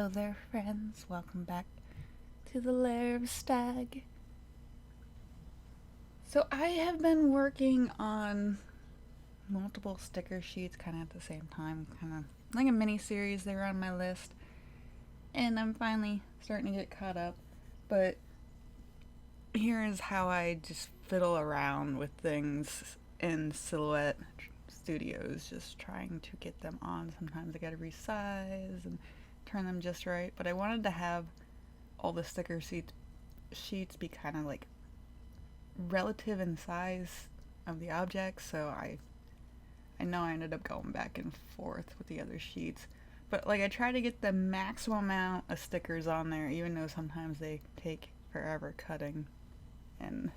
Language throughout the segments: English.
Hello there, friends. Welcome back to the Lair of Stag. So I have been working on multiple sticker sheets kind of at the same time, kind of like a mini series. They're on my list, and I'm finally starting to get caught up. But here is how I just fiddle around with things in Silhouette Studios, just trying to get them on. Sometimes I gotta resize and turn them just right, but I wanted to have all the sheets be kind of like relative in size of the object, so I know I ended up going back and forth with the other sheets, but like I try to get the maximum amount of stickers on there, even though sometimes they take forever cutting, and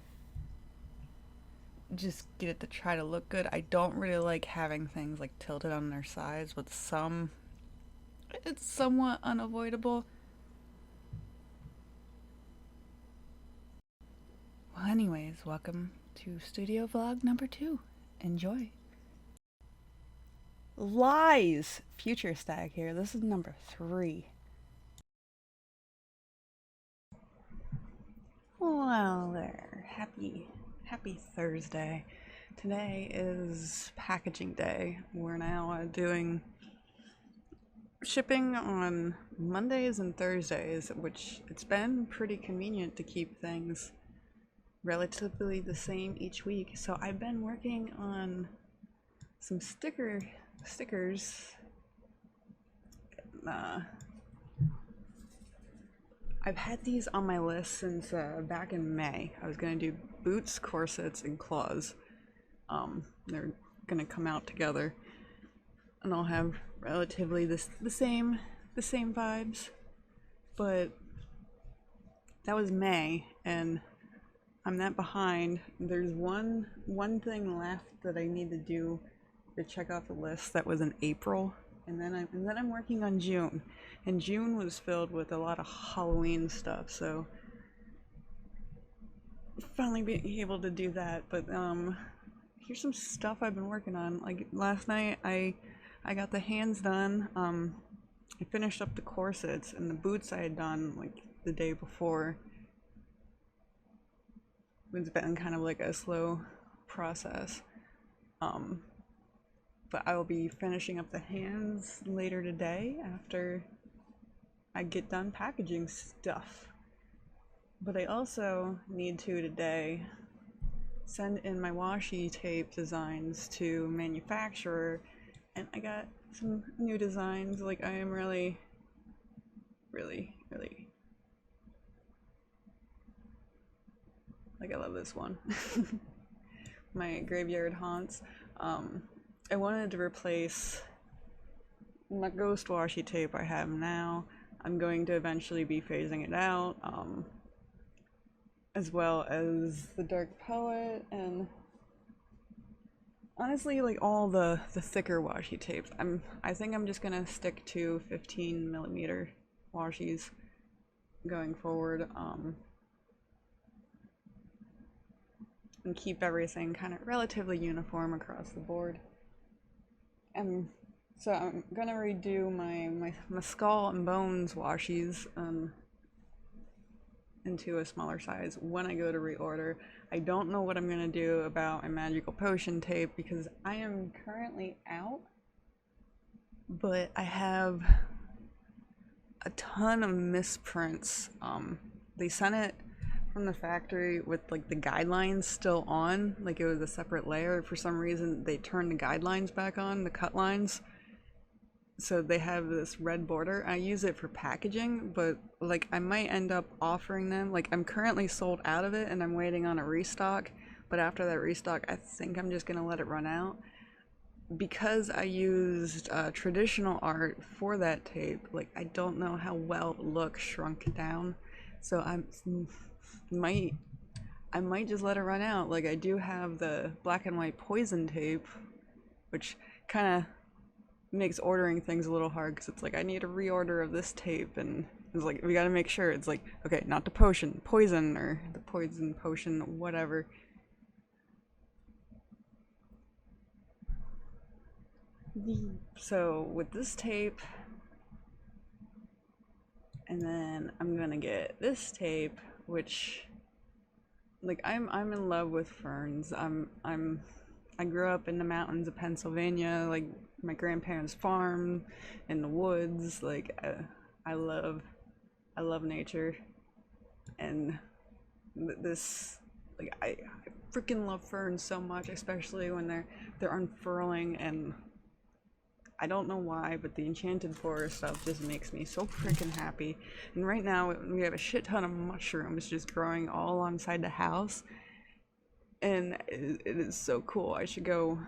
just get it to try to look good. I don't really like having things like tilted on their sides. With some, it's somewhat unavoidable. Well, anyways, welcome to Studio Vlog number 2. Enjoy. Lies! Future Stag here. This is number 3. Well there. Happy Thursday. Today is packaging day. We're now doing shipping on Mondays and Thursdays, which it's been pretty convenient to keep things relatively the same each week. So I've been working on some stickers. I've had these on my list since back in May. I was gonna do boots, corsets, and claws. They're gonna come out together, and I'll have relatively the same vibes. But that was May, and I'm that behind. There's one thing left that I need to do to check off the list that was in April, and then I'm working on June, and June was filled with a lot of Halloween stuff, so finally being able to do that. But here's some stuff I've been working on. Like last night I got the hands done. I finished up the corsets, and the boots I had done like the day before. It's been kind of like a slow process. But I will be finishing up the hands later today after I get done packaging stuff. But I also need to today send in my washi tape designs to manufacturer, and I got some new designs. Like I am really like, I love this one. My graveyard haunts. I wanted to replace my ghost washi tape I have now. I'm going to eventually be phasing it out, as well as the Dark Poet, and honestly, like all the thicker washi tapes. I think I'm just gonna stick to 15mm washis going forward, and keep everything kind of relatively uniform across the board. And so I'm gonna redo my skull and bones washis into a smaller size when I go to reorder. I don't know what I'm gonna do about my magical potion tape because I am currently out, but I have a ton of misprints. They sent it from the factory with like the guidelines still on, like it was a separate layer. For some reason they turned the guidelines back on, the cut lines, so they have this red border. I use it for packaging, but like I might end up offering them, like I'm currently sold out of it and I'm waiting on a restock, but after that restock I think I'm just gonna let it run out. Because I used traditional art for that tape, like I don't know how well it looks shrunk down, so I might just let it run out. Like I do have the black and white poison tape, which kind of makes ordering things a little hard because it's like I need a reorder of this tape, and it's like we got to make sure it's like, okay, not the poison or the poison potion, whatever. So with this tape, And then I'm gonna get this tape, which, like, I'm in love with ferns. I grew up in the mountains of Pennsylvania, like my grandparents' farm in the woods. Like, I love nature, and this, like, I freaking love ferns so much, especially when they're unfurling. And I don't know why, but the enchanted forest stuff just makes me so freaking happy. And right now we have a shit ton of mushrooms just growing all alongside the house, and it is so cool. I should go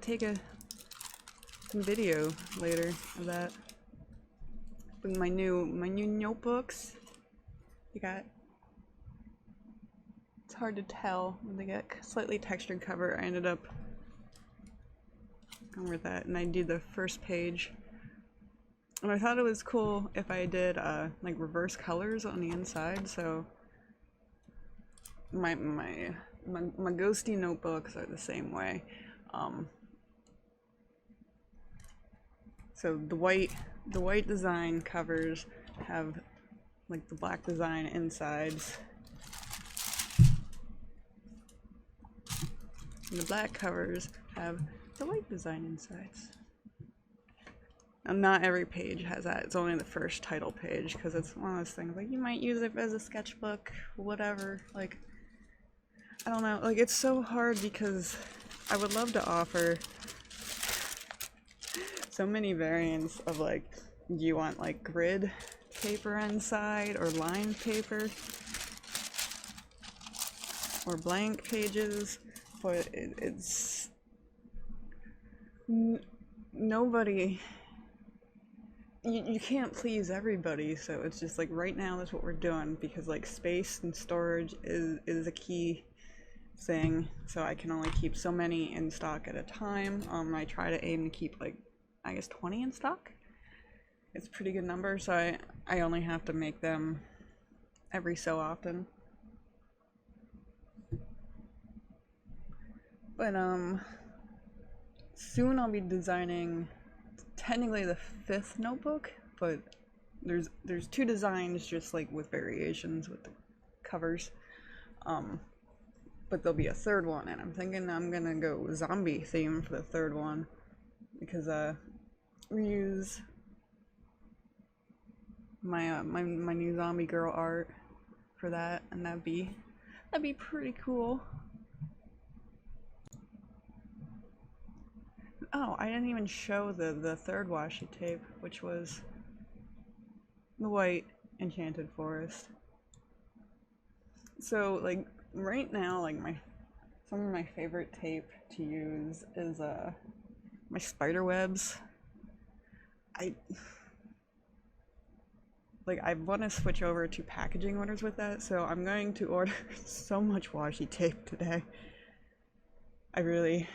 take some video later of that. With my new notebooks. You got, it's hard to tell when they get slightly textured cover. I ended up going with that, and I did the first page. And I thought it was cool if I did like reverse colors on the inside. So my ghosty notebooks are the same way. So the white design covers have like the black design insides, and the black covers have the white design insides. And not every page has that. It's only the first title page, because it's one of those things, like, you might use it as a sketchbook, whatever. Like, I don't know, like, it's so hard because I would love to offer so many variants of, like, do you want like grid paper inside, or lined paper, or blank pages, but it's nobody, you can't please everybody. So it's just like, right now that's what we're doing, because like space and storage is a key thing. So I can only keep so many in stock at a time. I try to aim to keep, like, I guess 20 in stock. It's a pretty good number, so I only have to make them every so often. But soon I'll be designing technically the 5th notebook, but there's 2 designs just like with variations with the covers. But there'll be a 3rd one, and I'm thinking I'm gonna go zombie theme for the 3rd one, because we use my my new zombie girl art for that, and that'd be pretty cool. Oh, I didn't even show the 3rd washi tape, which was the white enchanted forest. So like right now, like some of my favorite tape to use is my spider webs. I want to switch over to packaging orders with that, so I'm going to order so much washi tape today. I really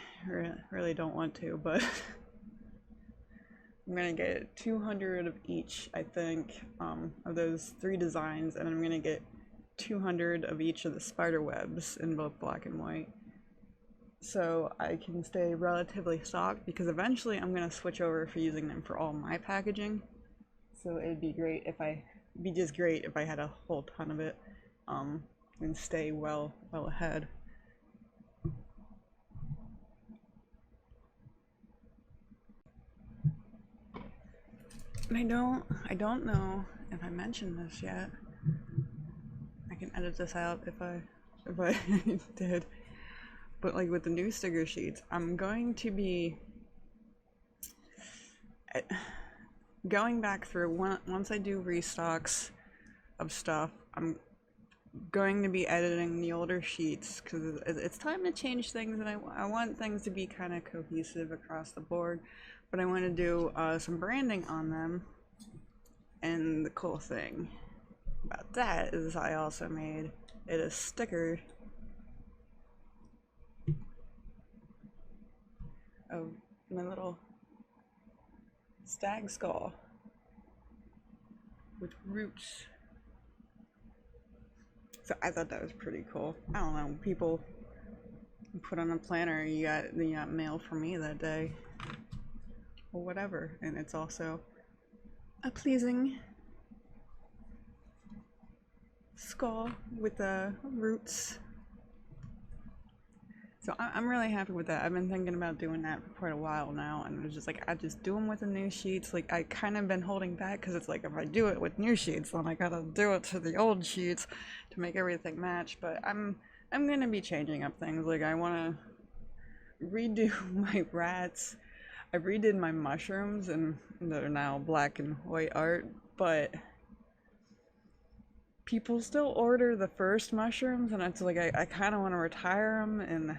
don't want to, but I'm gonna get 200 of each, I think, of those 3 designs, and I'm gonna get 200 of each of the spider webs in both black and white, so I can stay relatively stocked, because eventually I'm gonna switch over for using them for all my packaging. So it'd be just great if I had a whole ton of it, and stay well ahead. And I don't know if I mentioned this yet. I can edit this out if I did. But like with the new sticker sheets, I'm going to be going back through once I do restocks of stuff. I'm going to be editing the older sheets, because it's time to change things, and I want things to be kind of cohesive across the board, but I want to do some branding on them. And the cool thing about that is I also made it a sticker of my little stag skull with roots. So I thought that was pretty cool. I don't know, people put on a planner, you got mail from me that day, or whatever, and it's also a pleasing skull with the roots. So I'm really happy with that. I've been thinking about doing that for quite a while now, and it's just like I just do them with the new sheets. Like I kind of been holding back because it's like if I do it with new sheets, then I gotta do it to the old sheets to make everything match. But I'm gonna be changing up things. Like I want to redo my rats. I redid my mushrooms, and they're now black and white art, but people still order the first mushrooms, and it's like I kind of want to retire them, and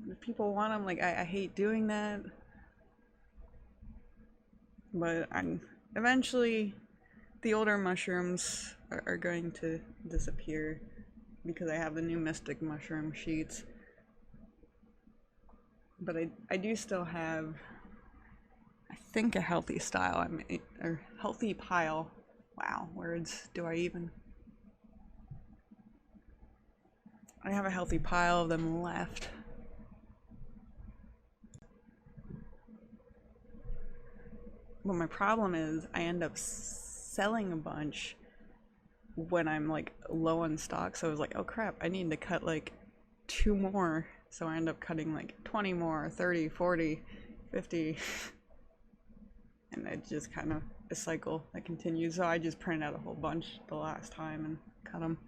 if people want them, like I hate doing that, but I'm eventually the older mushrooms are going to disappear because I have the new mystic mushroom sheets. But I do still have, I think, a healthy style. I mean, or healthy pile. Wow, words. Do I even? I have a healthy pile of them left. But my problem is I end up selling a bunch when I'm like low on stock. So I was like, oh crap, I need to cut like 2 more. So I end up cutting like 20 more, 30, 40, 50. And it's just kind of a cycle that continues. So I just printed out a whole bunch the last time and cut them.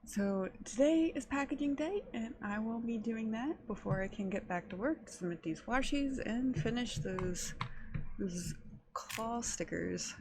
So today is packaging day, and I will be doing that before I can get back to work, submit these washies, and finish those claw stickers.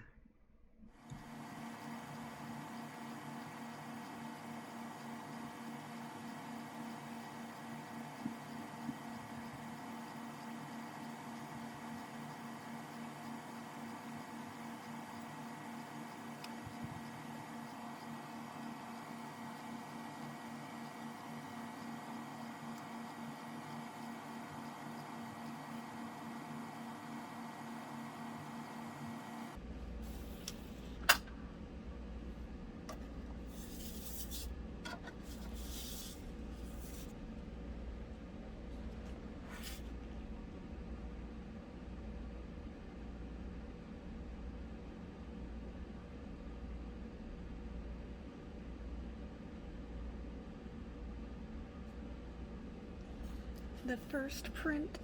The first print.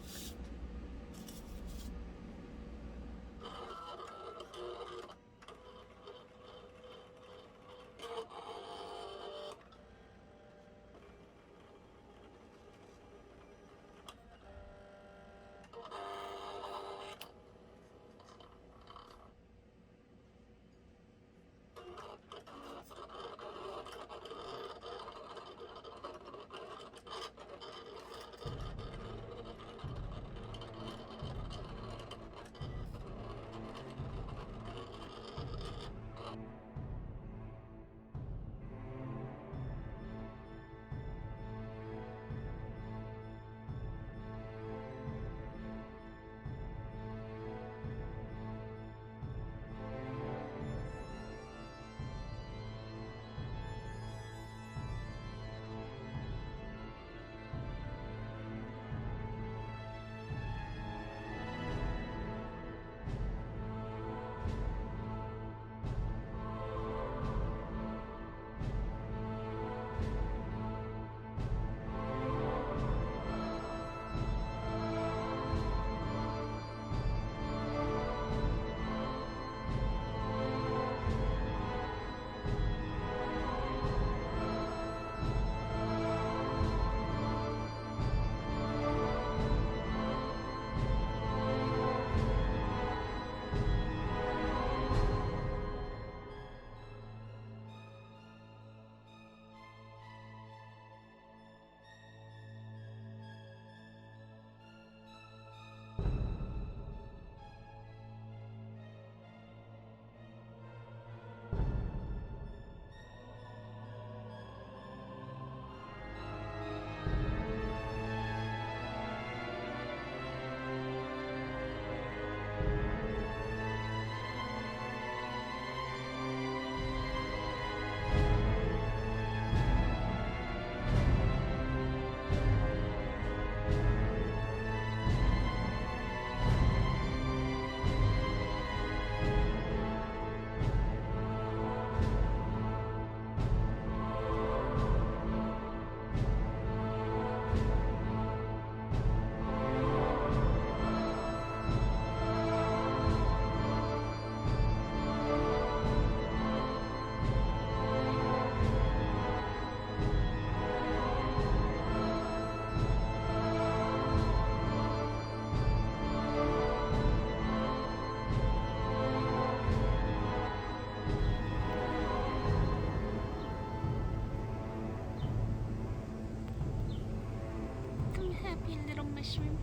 mushroom.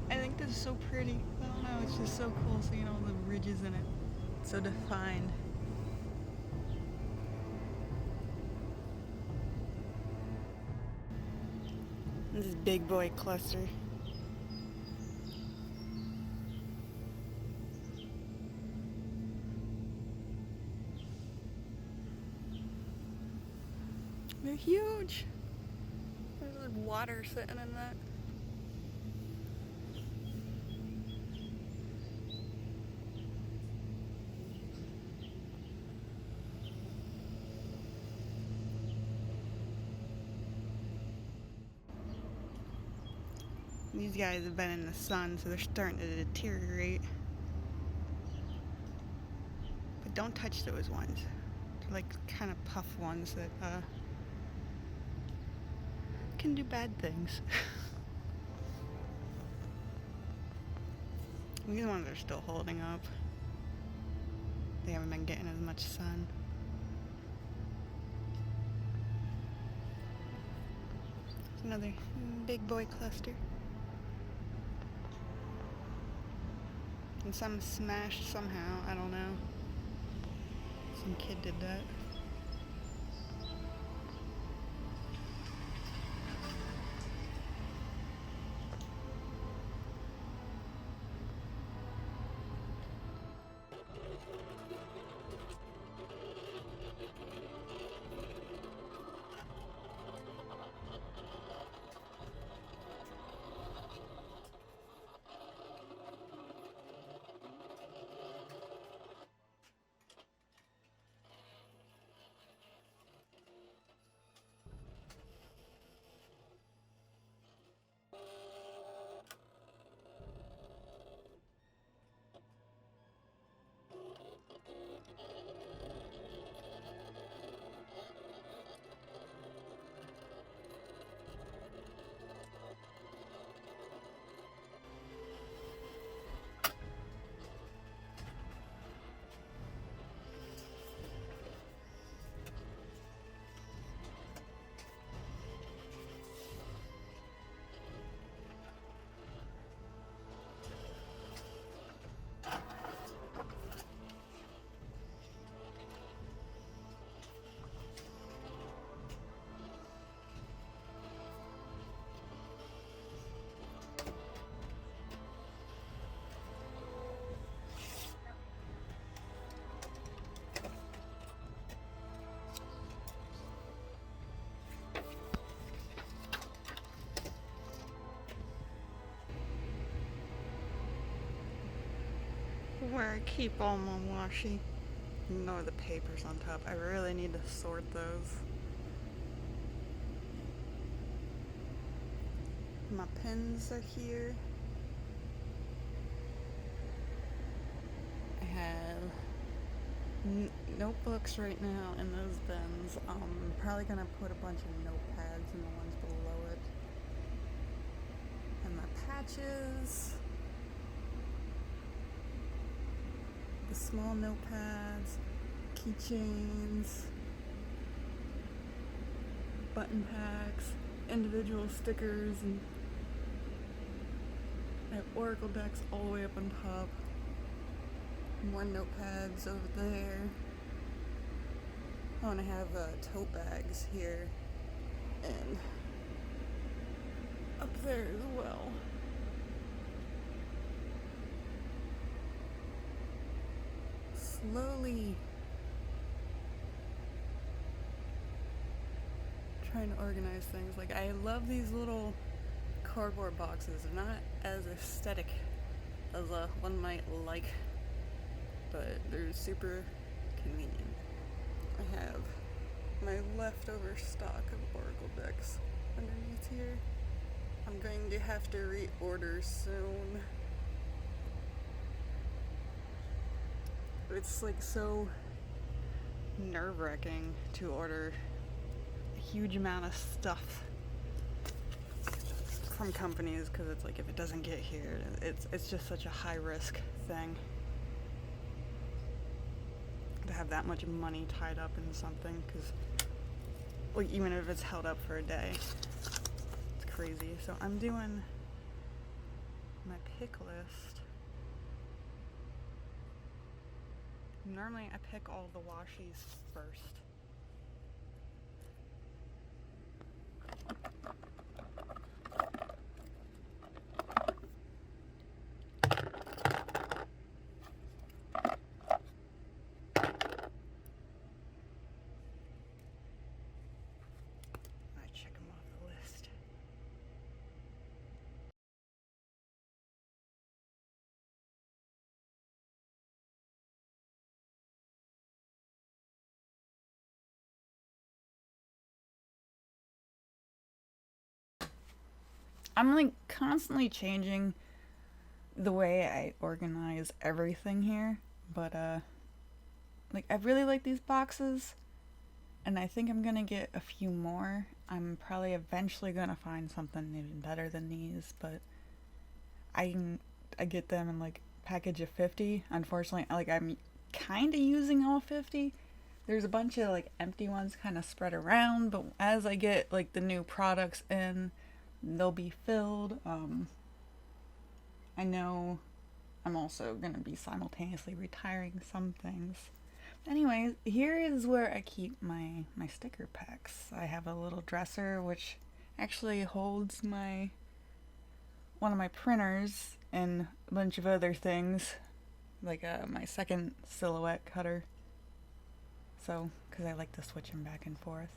I think this is so pretty. I don't know, it's just so cool seeing all the ridges in it. So defined. This is big boy cluster. They're huge. There's water sitting in that. These guys have been in the sun, so they're starting to deteriorate. But don't touch those ones. They're like kind of puff ones that can do bad things. These ones are still holding up. They haven't been getting as much sun. Another big boy cluster. And some smashed somehow, I don't know. Some kid did that. Where I keep all my washi. No, the papers on top. I really need to sort those. My pens are here. I have notebooks right now in those bins. I'm probably gonna put a bunch of notepads in the ones below it. And my patches. The small notepads, keychains, button packs, individual stickers, and I have Oracle decks all the way up on top. More notepads over there. Oh, and I have tote bags here and up there as well. Slowly trying to organize things. Like, I love these little cardboard boxes. They're not as aesthetic as one might like, but they're super convenient. I have my leftover stock of Oracle decks underneath here. I'm going to have to reorder soon. It's like so nerve-wracking to order a huge amount of stuff from companies, because it's like if it doesn't get here, it's just such a high-risk thing to have that much money tied up in something, because like, even if it's held up for a day, it's crazy. So I'm doing my pick list. Normally I pick all the washies first. I check them off the list. I'm like constantly changing the way I organize everything here, but like I really like these boxes, and I think I'm gonna get a few more. I'm probably eventually gonna find something even better than these, but I get them in like package of 50. Unfortunately, like I'm kind of using all 50. There's a bunch of like empty ones kind of spread around, but as I get like the new products in, they'll be filled. I know I'm also going to be simultaneously retiring some things. Anyways, here is where I keep my sticker packs. I have a little dresser which actually holds my one of my printers and a bunch of other things, like my second silhouette cutter. So, because I like to switch them back and forth.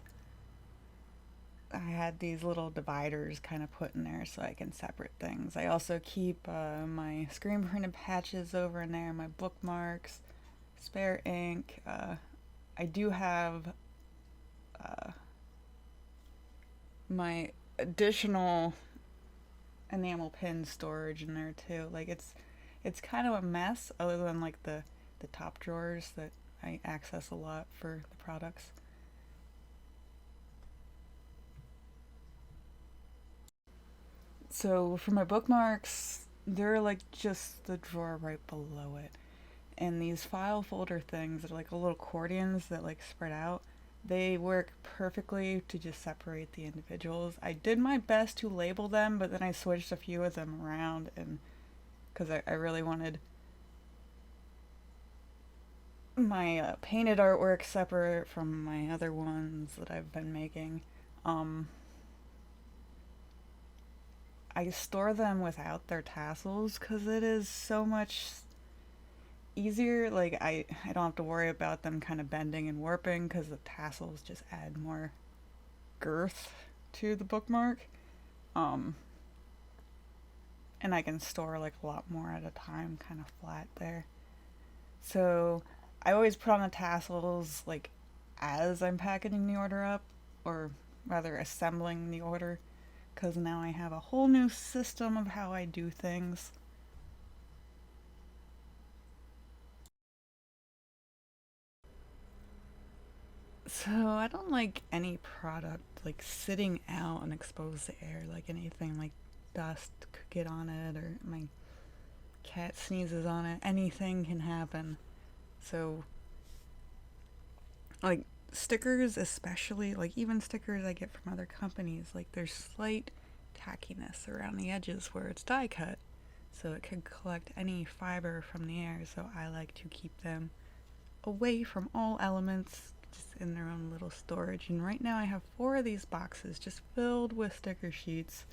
I had these little dividers kind of put in there so I can separate things. I also keep my screen printed patches over in there, my bookmarks, spare ink. I do have my additional enamel pin storage in there too. Like it's kind of a mess other than like the top drawers that I access a lot for the products. So for my bookmarks, they're like just the drawer right below it. And these file folder things that are like little accordions that like spread out, they work perfectly to just separate the individuals. I did my best to label them, but then I switched a few of them around, and because I really wanted my painted artwork separate from my other ones that I've been making. Um, I store them without their tassels because it is so much easier. Like I don't have to worry about them kind of bending and warping because the tassels just add more girth to the bookmark. Um, and I can store like a lot more at a time, kind of flat there. So I always put on the tassels like as I'm packaging the order up, or rather assembling the order, because now I have a whole new system of how I do things. So I don't like any product like sitting out and exposed to air, like anything like dust could get on it or my cat sneezes on it, anything can happen. So like stickers especially, like even stickers I get from other companies, like there's slight tackiness around the edges where it's die cut. So it could collect any fiber from the air, so I like to keep them away from all elements, just in their own little storage. And right now I have 4 of these boxes just filled with sticker sheets.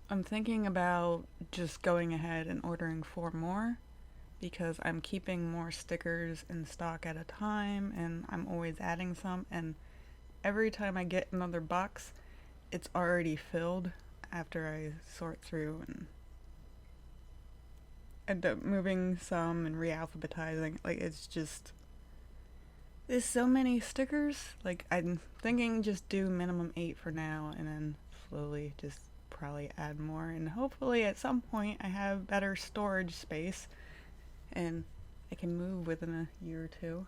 I'm thinking about just going ahead and ordering 4 more because I'm keeping more stickers in stock at a time and I'm always adding some, and every time I get another box it's already filled after I sort through and end up moving some and re-alphabetizing. Like it's just there's so many stickers. Like I'm thinking just do minimum 8 for now and then slowly just probably add more, and hopefully at some point I have better storage space and I can move within a year or two.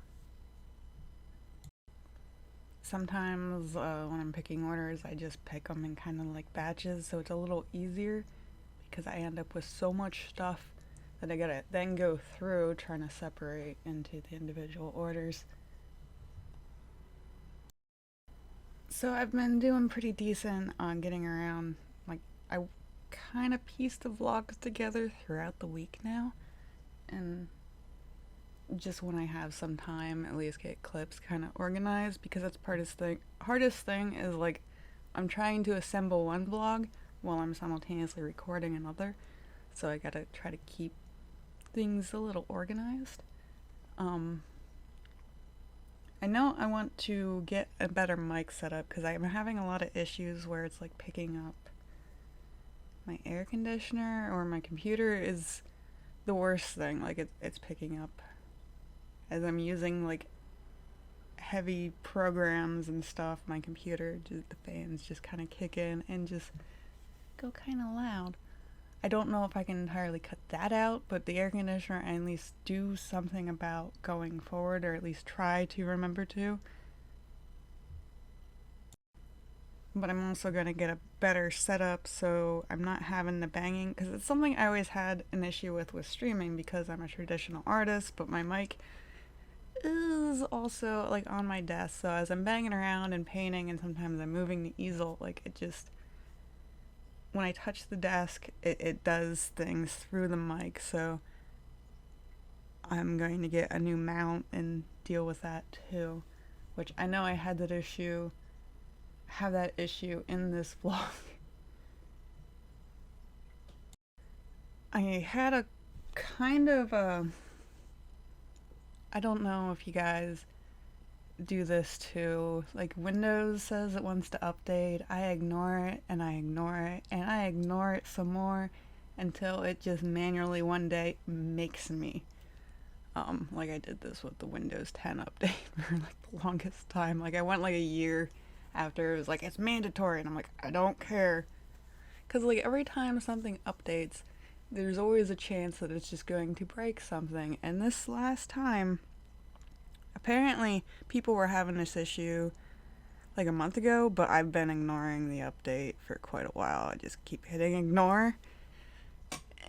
Sometimes when I'm picking orders I just pick them in kind of like batches, so it's a little easier because I end up with so much stuff that I gotta then go through trying to separate into the individual orders. So I've been doing pretty decent on getting around. Like, I kind of piece the vlogs together throughout the week now, and just when I have some time, at least get clips kind of organized, because that's hardest thing. Hardest thing is like I'm trying to assemble one vlog while I'm simultaneously recording another, so I gotta try to keep things a little organized. Um, I know I want to get a better mic setup because I'm having a lot of issues where it's like picking up my air conditioner, or my computer is the worst thing. Like it's picking up as I'm using like heavy programs and stuff. My computer, just, the fans just kind of kick in and just go kind of loud. I don't know if I can entirely cut that out, but the air conditioner I at least do something about going forward, or at least try to remember to. But I'm also going to get a better setup so I'm not having the banging, because it's something I always had an issue with streaming, because I'm a traditional artist, but my mic is also like on my desk, so as I'm banging around and painting and sometimes I'm moving the easel, like it just, when I touch the desk, it does things through the mic. So I'm going to get a new mount and deal with that too, which I know I had that issue, have that issue in this vlog. I had a kind of a, I don't know if you guys do this too. Like Windows says it wants to update, I ignore it and I ignore it and I ignore it some more until it just manually one day makes me. Like I did this with the Windows 10 update for like the longest time. Like I went like a year after it was like it's mandatory, and I'm like I don't care, because like every time something updates, there's always a chance that it's just going to break something. And this last time, apparently people were having this issue like a month ago, but I've been ignoring the update for quite a while. I just keep hitting ignore.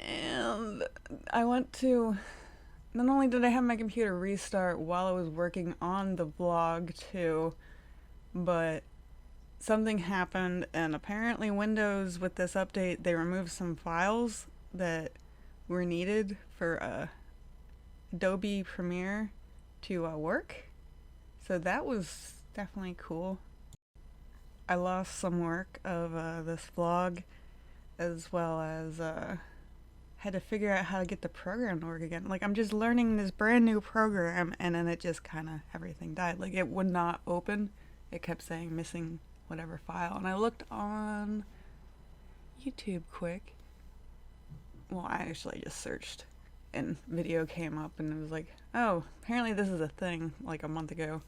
And I went to, not only did I have my computer restart while I was working on the vlog too, but something happened, and apparently Windows, with this update, they removed some files that were needed for Adobe Premiere to work. So that was definitely cool. I lost some work of this vlog, as well as had to figure out how to get the program to work again. Like I'm just learning this brand new program, and then it just kind of, everything died. Like it would not open. It kept saying missing whatever file. And I looked on YouTube quick. Well, I actually just searched and video came up, and it was like, oh, apparently this is a thing like a month ago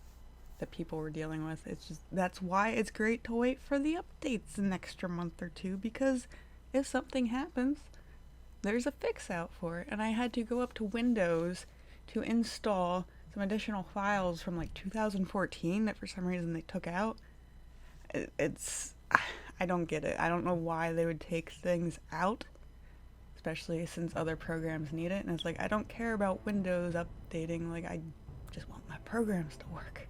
that people were dealing with. It's just, that's why it's great to wait for the updates an extra month or two, because if something happens, there's a fix out for it. And I had to go up to Windows to install some additional files from like 2014 that for some reason they took out. It's, I don't get it. I don't know why they would take things out, especially since other programs need it. And it's like, I don't care about Windows updating. Like, I just want my programs to work.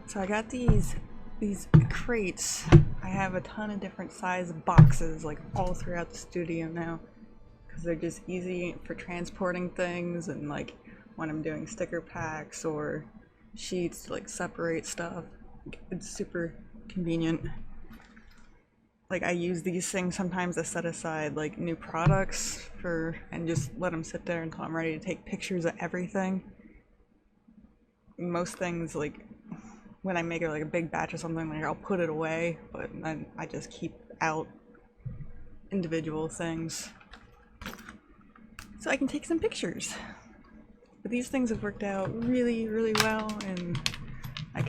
So I got these crates. I have a ton of different size boxes like all throughout the studio now because they're just easy for transporting things, and like when I'm doing sticker packs or sheets to like separate stuff, it's super convenient. Like I use these things sometimes to set aside like new products for, and just let them sit there until I'm ready to take pictures of everything. Most things, like when I make like a big batch of something, like I'll put it away, but then I just keep out individual things so I can take some pictures. But these things have worked out really, really well, and I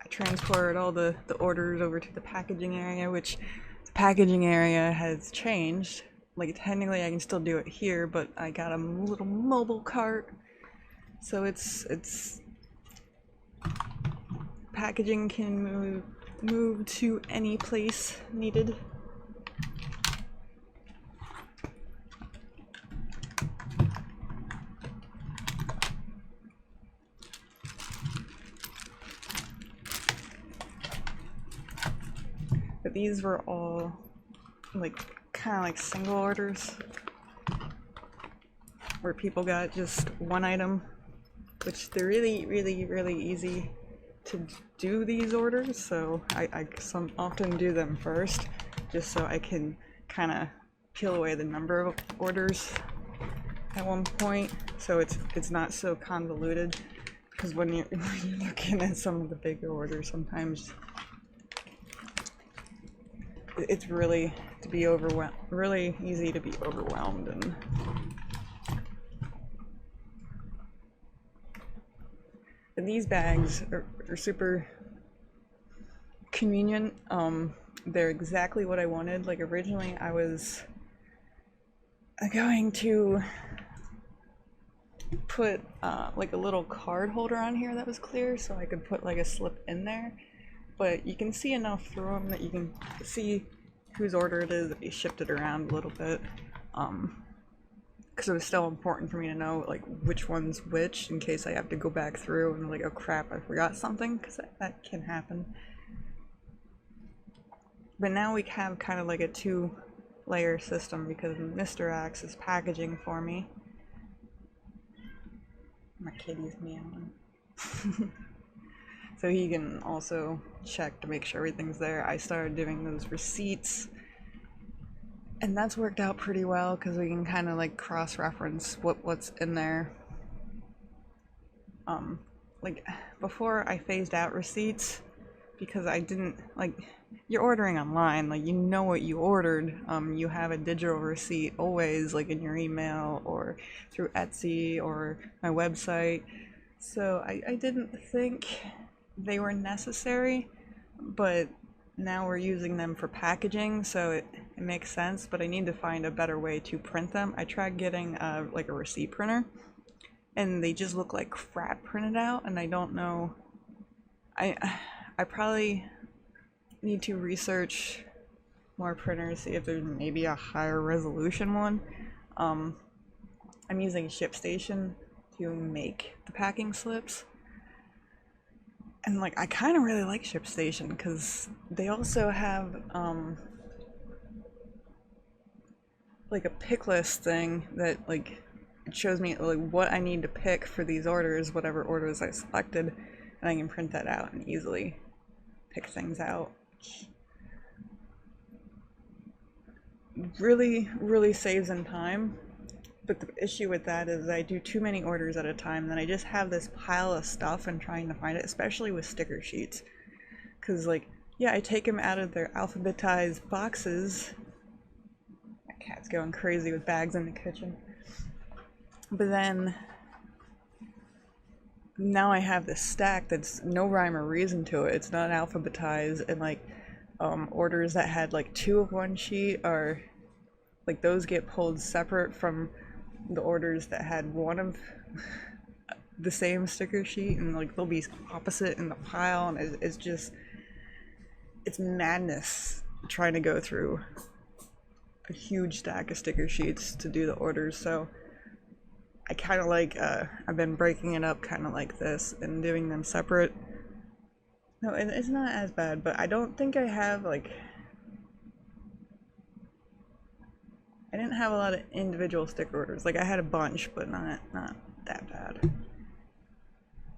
transport all the orders over to the packaging area, which the packaging area has changed. Like technically I can still do it here, but I got a little mobile cart, so it's packaging can move to any place needed. But these were all like kind of like single orders where people got just one item, which they're really, really, really easy to do these orders, so I often do them first just so I can kind of peel away the number of orders at one point, so it's not so convoluted, because when you're looking at some of the bigger orders, sometimes it's really really easy to be overwhelmed. And these bags are super convenient. They're exactly what I wanted. Like originally I was going to put like a little card holder on here that was clear so I could put like a slip in there, but you can see enough through them that you can see whose order it is if you shift it around a little bit, because it was still important for me to know like which one's which in case I have to go back through and like, oh crap, I forgot something, because that can happen. But now we have kind of like a 2-layer system because Mr. Axe is packaging for me. My kitty's meowing. So he can also check to make sure everything's there. I started doing those receipts, and that's worked out pretty well because we can kind of like cross-reference what's in there. Like before I phased out receipts because I didn't like, you're ordering online, like you know what you ordered. You have a digital receipt always, like in your email or through Etsy or my website. So I didn't think they were necessary, but now we're using them for packaging, so it makes sense, but I need to find a better way to print them. I tried getting like a receipt printer, and they just look like crap printed out, and I don't know. I probably need to research more printers, see if there's maybe a higher resolution one. I'm using ShipStation to make the packing slips, and like I kind of really like ShipStation because they also have like a pick list thing that like it shows me like what I need to pick for these orders, whatever orders I selected, and I can print that out and easily pick things out. Really saves in time. But the issue with that is I do too many orders at a time, then I just have this pile of stuff and trying to find it, especially with sticker sheets. Because, like, yeah, I take them out of their alphabetized boxes. My cat's going crazy with bags in the kitchen. But then, now I have this stack that's no rhyme or reason to it. It's not alphabetized, and, like, orders that had, like, 2 of one sheet are, like, those get pulled separate from the orders that had 1 of the same sticker sheet, and like they'll be opposite in the pile, and it's just, it's madness trying to go through a huge stack of sticker sheets to do the orders. So I kind of like, I've been breaking it up kind of like this and doing them separate. No, it's not as bad, but I don't think I have, like, I didn't have a lot of individual sticker orders. Like, I had a bunch, but not that bad.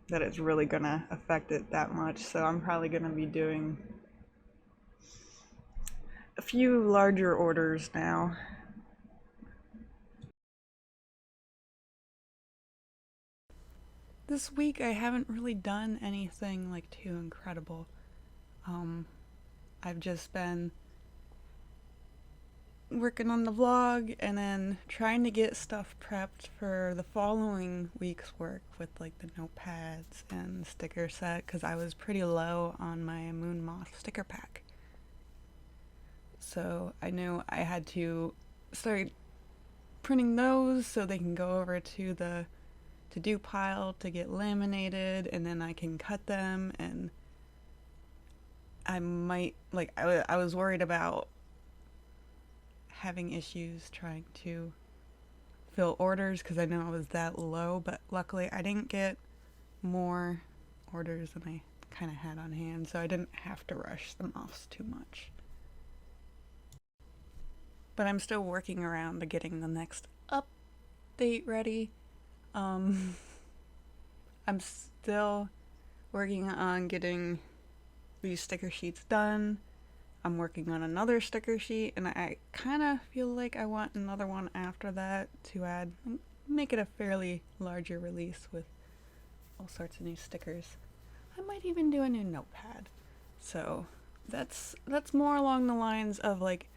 That it's really gonna affect it that much, so I'm probably gonna be doing a few larger orders now. This week I haven't really done anything like too incredible. I've just been working on the vlog and then trying to get stuff prepped for the following week's work with like the notepads and sticker set, because I was pretty low on my moon moth sticker pack. So I knew I had to start printing those so they can go over to the to-do pile to get laminated, and then I can cut them. And I might, like, I was worried about having issues trying to fill orders because I know I was that low, but luckily I didn't get more orders than I kind of had on hand, so I didn't have to rush them off too much. But I'm still working around to getting the next update ready. I'm still working on getting these sticker sheets done. I'm working on another sticker sheet, and I kind of feel like I want another one after that to add, make it a fairly larger release with all sorts of new stickers. I might even do a new notepad. So that's more along the lines of like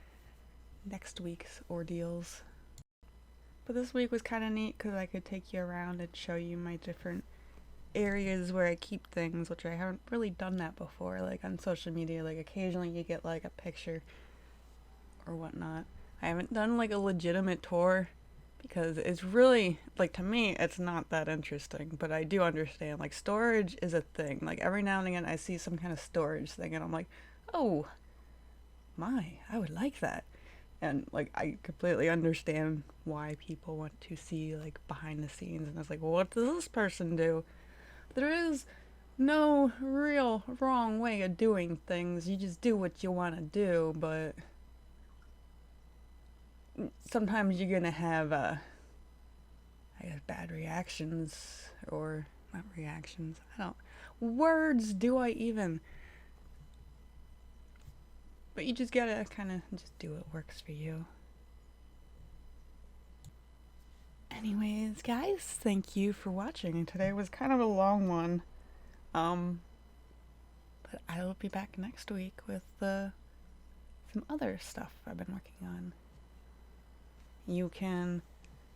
next week's ordeals. But this week was kind of neat because I could take you around and show you my different areas where I keep things, which I haven't really done that before. Like on social media, like occasionally you get like a picture or whatnot. I haven't done like a legitimate tour because it's really, like, to me it's not that interesting, but I do understand like storage is a thing. Like every now and again I see some kind of storage thing and I'm like, oh my, I would like that. And like I completely understand why people want to see like behind the scenes, and it's like, well, what does this person do? There is no real wrong way of doing things. You just do what you want to do, but sometimes you're gonna have I guess bad reactions, or not reactions. I don't, words do I even, but you just gotta kind of just do what works for you. Anyways, guys, thank you for watching. Today was kind of a long one. But I will be back next week with some other stuff I've been working on. You can,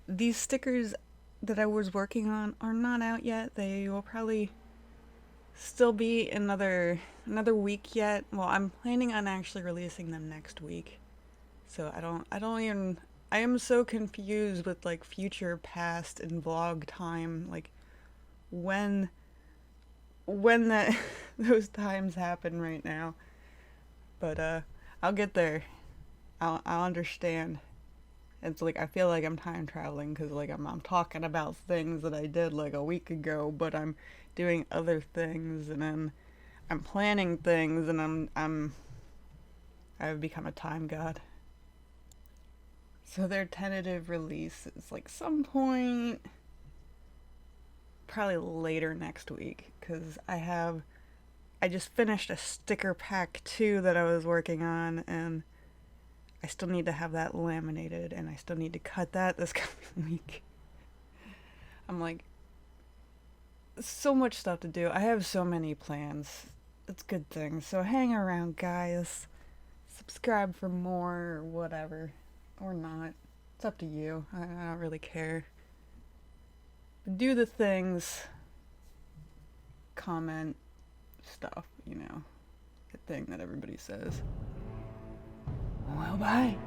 these stickers that I was working on are not out yet. They will probably still be another week yet. Well, I'm planning on actually releasing them next week. So I am so confused with like future, past, and vlog time, like when that those times happen right now. But I'll get there. I'll understand. It's like I feel like I'm time traveling because like I'm talking about things that I did like a week ago, but I'm doing other things, and then I'm planning things, and I've become a time god. So their tentative release is like some point probably later next week, because I just finished a sticker pack 2 that I was working on, and I still need to have that laminated, and I still need to cut that this coming week. I'm like, so much stuff to do. I have so many plans. It's good things. So hang around, guys. Subscribe for more or whatever. Or not. It's up to you. I don't really care. Do the things. Comment stuff, you know. The thing that everybody says. Well, bye.